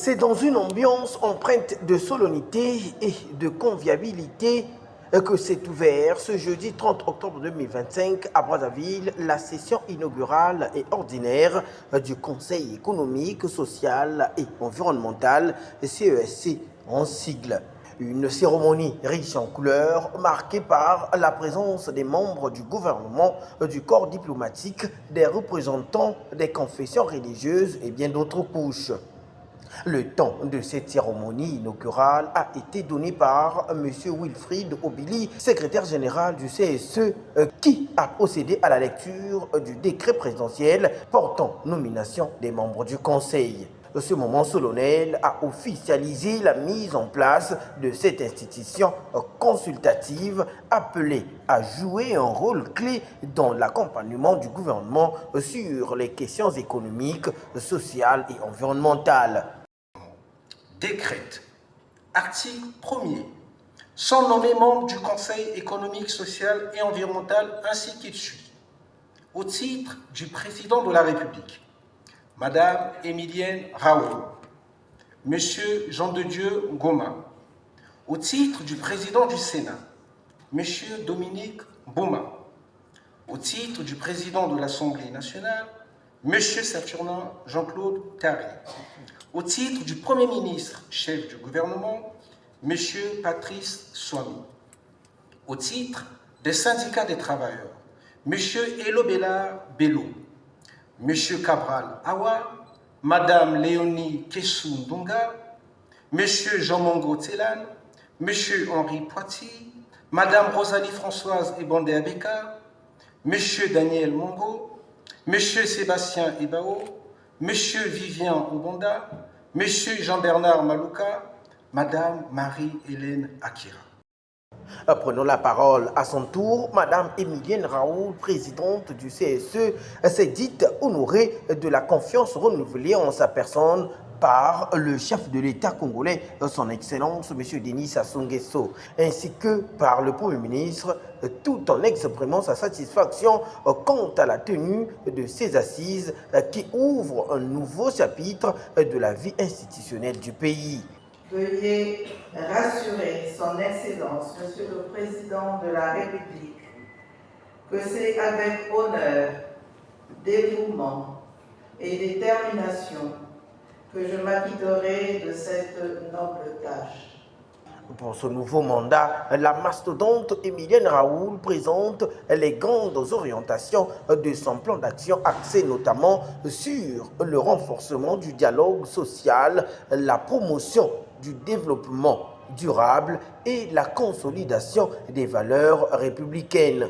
C'est dans une ambiance empreinte de solennité et de convivialité que s'est ouvert ce jeudi 30 octobre 2025 à Brazzaville la session inaugurale et ordinaire du Conseil économique, social et environnemental CESC en sigle. Une cérémonie riche en couleurs, marquée par la présence des membres du gouvernement, du corps diplomatique, des représentants des confessions religieuses et bien d'autres couches. Le temps de cette cérémonie inaugurale a été donné par M. Wilfried Obili, secrétaire général du CSE, qui a procédé à la lecture du décret présidentiel portant nomination des membres du Conseil. Ce moment solennel a officialisé la mise en place de cette institution consultative appelée à jouer un rôle clé dans l'accompagnement du gouvernement sur les questions économiques, sociales et environnementales. Décrète. Article 1er. Sont nommés membres du Conseil économique, social et environnemental ainsi qu'il suit. Au titre du président de la République, Madame Émilienne Raoult, Monsieur Jean-de-Dieu Ngoma. Au titre du président du Sénat, Monsieur Dominique Boma. Au titre du président de l'Assemblée nationale, Monsieur Saturnin Jean-Claude Tarry. Au titre du Premier ministre, chef du gouvernement, M. Patrice Swami. Au titre des syndicats des travailleurs, M. Elobela Bello, M. Cabral Awa, Mme Léonie Kessou Ndonga, M. Jean-Mongo Tselan, M. Henri Poitiers, Mme Rosalie Françoise Ebandé Abeka, M. Daniel Mongo, M. Sébastien Ebao, M. Vivien Obonda, M. Jean-Bernard Malouka, Mme Marie-Hélène Akira. Prenant la parole à son tour, Mme Émilienne Raoult, présidente du CSE, s'est dite honorée de la confiance renouvelée en sa personne par le chef de l'État congolais, son Excellence M. Denis Sassou Nguesso, ainsi que par le Premier ministre, tout en exprimant sa satisfaction quant à la tenue de ces assises qui ouvrent un nouveau chapitre de la vie institutionnelle du pays. Veuillez rassurer son Excellence, Monsieur le Président de la République, que c'est avec honneur, dévouement et détermination que je m'acquitterai de cette noble tâche. Pour ce nouveau mandat, la mastodonte Émilienne Raoult présente les grandes orientations de son plan d'action axé notamment sur le renforcement du dialogue social, la promotion du développement durable et la consolidation des valeurs républicaines.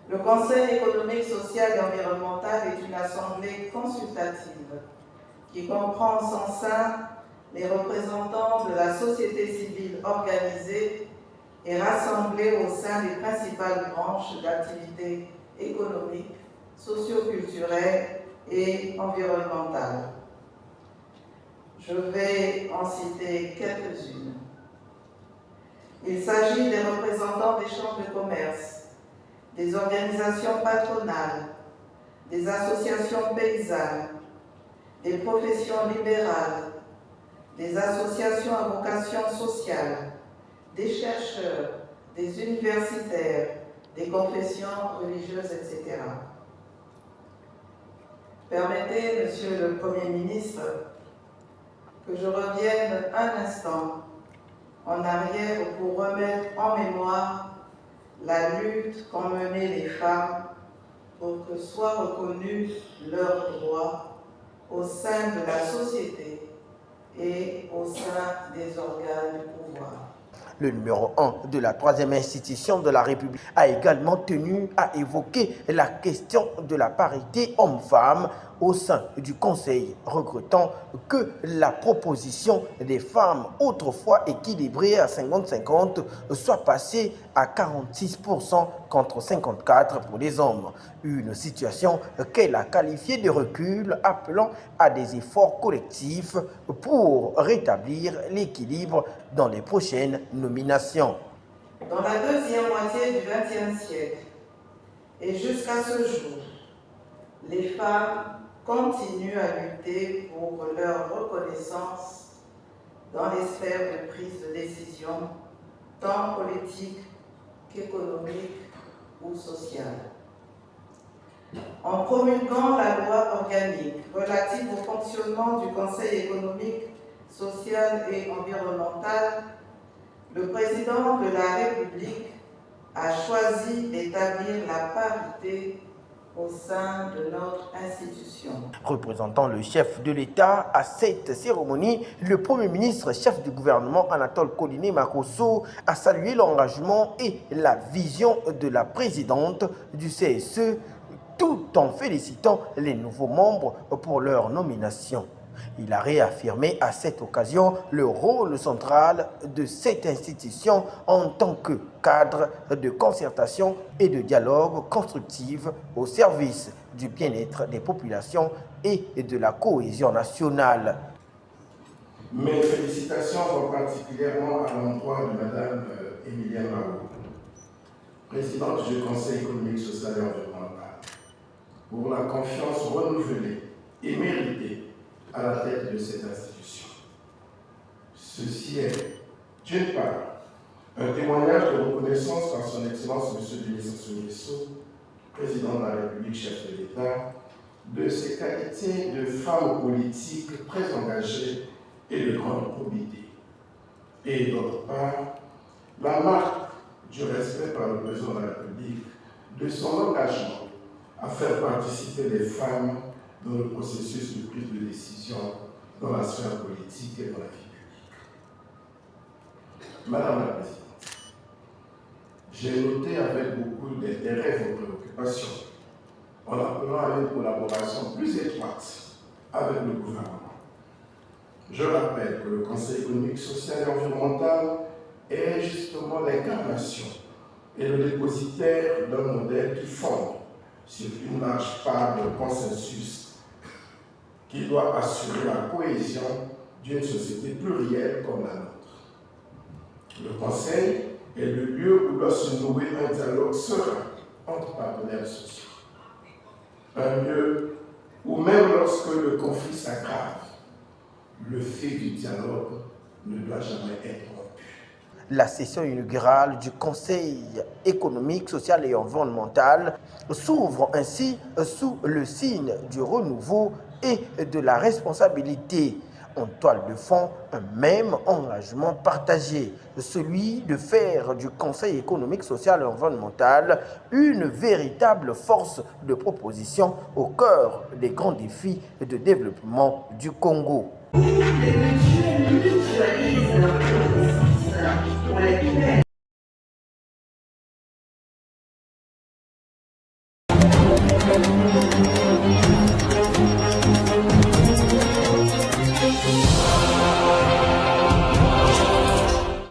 Le Conseil économique, social et environnemental est une assemblée consultative qui comprend en son sein les représentants de la société civile organisée et rassemblés au sein des principales branches d'activité économique, socio-culturelle et environnementale. Je vais en citer quelques-unes. Il s'agit des représentants des chambres de commerce, des organisations patronales, des associations paysannes, des professions libérales, des associations à vocation sociale, des chercheurs, des universitaires, des confessions religieuses, etc. Permettez, Monsieur le Premier ministre, que je revienne un instant en arrière pour remettre en mémoire la lutte qu'ont menée les femmes pour que soient reconnus leurs droits au sein de la société et au sein des organes du pouvoir. Le numéro 1 de la troisième institution de la République a également tenu à évoquer la question de la parité homme-femme au sein du Conseil, regrettant que la proposition des femmes autrefois équilibrée à 50-50 soit passée à 46% contre 54% pour les hommes. Une situation qu'elle a qualifiée de recul, appelant à des efforts collectifs pour rétablir l'équilibre dans les prochaines nominations. Dans la deuxième moitié du XXe siècle et jusqu'à ce jour, les femmes continuent à lutter pour leur reconnaissance dans les sphères de prise de décision, tant politique qu'économique ou sociale. En promulguant la loi organique relative au fonctionnement du Conseil économique, social et environnemental, le président de la République a choisi d'établir la parité au sein de notre institution. Représentant le chef de l'État à cette cérémonie, le Premier ministre, chef du gouvernement Anatole Koliné Makosso, a salué l'engagement et la vision de la présidente du CSE, tout en félicitant les nouveaux membres pour leur nomination. Il a réaffirmé à cette occasion le rôle central de cette institution en tant que cadre de concertation et de dialogue constructif au service du bien-être des populations et de la cohésion nationale. Mes félicitations vont particulièrement à l'endroit de Mme Emilienne Mao, présidente du Conseil économique, social et environnemental, pour la confiance renouvelée et méritée à la tête de cette institution. Ceci est, d'une part, un témoignage de reconnaissance par son Excellence M. Denis Sassou Nguesso, président de la République, chef de l'État, de ses qualités de femme politique très engagée et de grande probité. Et d'autre part, la marque du respect par le président de la République de son engagement à faire participer les femmes dans le processus de prise de décision dans la sphère politique et dans la vie publique. Madame la Présidente, j'ai noté avec beaucoup d'intérêt vos préoccupations en appelant à une collaboration plus étroite avec le gouvernement. Je rappelle que le Conseil économique, social et environnemental est justement l'incarnation et le dépositaire d'un modèle qui fonde sur une large part de consensus qui doit assurer la cohésion d'une société plurielle comme la nôtre. Le Conseil est le lieu où doit se nouer un dialogue serein entre partenaires sociaux. Un lieu où même lorsque le conflit s'aggrave, le fait du dialogue ne doit jamais être rompu. La session inaugurale du Conseil économique, social et environnemental s'ouvre ainsi sous le signe du renouveau et de la responsabilité. En toile de fond, un même engagement partagé, celui de faire du Conseil économique, social et environnemental une véritable force de proposition au cœur des grands défis de développement du Congo. Les mesures mutualisent leurs processus pour lesquels